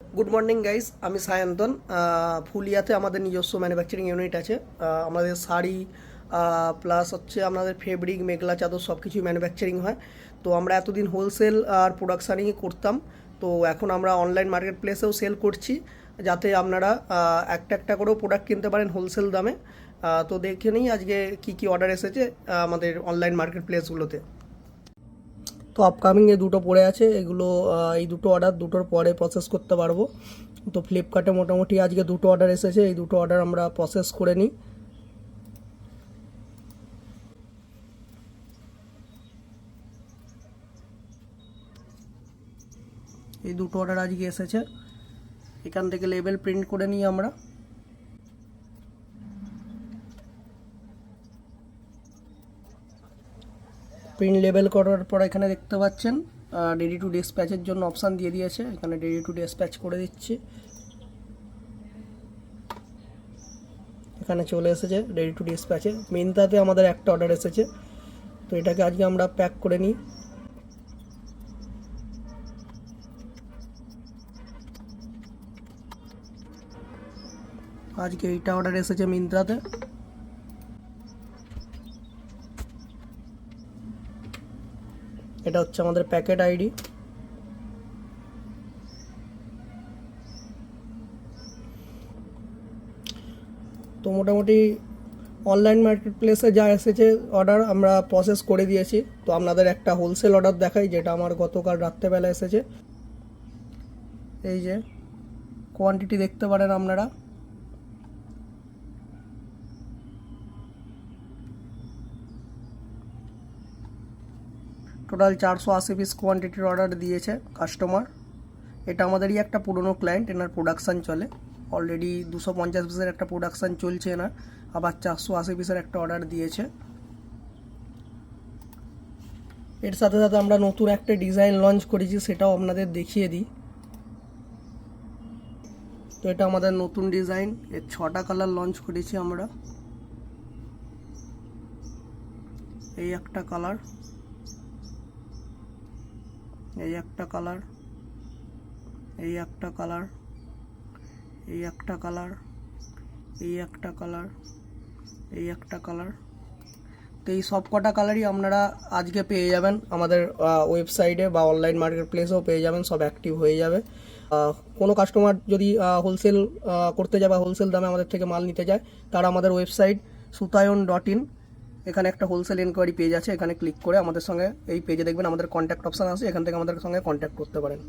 Good morning guys, আমি সায়ন্তন। ফুলিয়াতে আমাদের নিজস্ব ম্যানুফ্যাকচারিং ইউনিট আছে। আমাদের শাড়ি প্লাস হচ্ছে আমাদের ফেব্রিক, মেঘলা চাদর সব কিছুই ম্যানুফ্যাকচারিং হয়। তো আমরা এতদিন হোলসেল আর প্রোডাকশানিংই করতাম। তো এখন আমরা অনলাইন মার্কেট প্লেসেও সেল করছি, যাতে আপনারা একটা একটা করেও প্রোডাক্ট কিনতে পারেন হোলসেল দামে। তো দেখে নিই আজকে কি কি অর্ডার এসেছে আমাদের অনলাইন মার্কেট প্লেসগুলোতে। তো আপকামিং এ দুটো পড়ে আছে, এগুলো এই দুটো অর্ডার দুটোর পরে প্রসেস করতে পারবো। তো ফ্লিপকার্টে মোটামুটি আজকে দুটো অর্ডার এসেছে, এই দুটো অর্ডার আমরা প্রসেস করে নিই। এই দুটো অর্ডার আজকে এসেছে, এখান থেকে লেবেল প্রিন্ট করে নিই আমরা। প্রিন্ট লেবেল করার পর এখানে দেখতে পাচ্ছেন রেডি টু ডিসপ্যাচের জন্য অপশান দিয়ে দিয়েছে, এখানে রেডি টু ডিসপ্যাচ করে দিচ্ছি। এখানে চলে এসেছে রেডি টু ডিসপ্যাচে। মিন্ত্রাতে আমাদের একটা অর্ডার এসেছে, তো এটাকে আজকে আমরা প্যাক করে নিই। আজকে এইটা অর্ডার এসেছে মিন্ত্রাতে। এটা হচ্ছে আমাদের প্যাকেট আইডি। তো মোটামুটি অনলাইন মার্কেট প্লেসে যা এসেছে অর্ডার আমরা প্রসেস করে দিয়েছি। তো আপনাদের একটা হোলসেল অর্ডার দেখাই, যেটা আমার গতকাল রাত্রেবেলা এসেছে। এই যে কোয়ান্টিটি দেখতে পারেন আপনারা, টোটাল 480 পিস কোয়ান্টিটির অর্ডার দিয়েছে কাস্টমার। এটা আমাদেরই একটা পুরনো ক্লায়েন্ট, এনার প্রোডাকশান চলে অলরেডি। 250 পিসের একটা প্রোডাকশান চলছে এনার, আবার 480 পিসের একটা অর্ডার দিয়েছে। এর সাথে সাথে আমরা নতুন একটা ডিজাইন লঞ্চ করেছি, সেটাও আপনাদের দেখিয়ে দিই। তো এটা আমাদের নতুন ডিজাইন, এর 6টা কালার লঞ্চ করেছি আমরা। এই একটা কালার, এই একটা কালার, এই একটা কালার, এই একটা কালার, এই একটা কালার, এই একটা কালার। তো এই সব কটা কালারই আপনারা আজকে পেয়ে যাবেন আমাদের ওয়েবসাইটে বা অনলাইন মার্কেট প্লেসেও পেয়ে যাবেন, সব অ্যাক্টিভ হয়ে যাবে। কোনো কাস্টমার যদি হোলসেল করতে যায় বা হোলসেল দামে আমাদের থেকে মাল নিতে যায়, তারা আমাদের ওয়েবসাইট sutayon.in, এখানে একটা হোলসেল এনকোয়ারি পেজ আছে, এখানে ক্লিক করে আমাদের সঙ্গে এই পেজে দেখবেন আমাদের কন্ট্যাক্ট অপশান আছে, এখান থেকে আমাদের সঙ্গে কন্ট্যাক্ট করতে পারেন।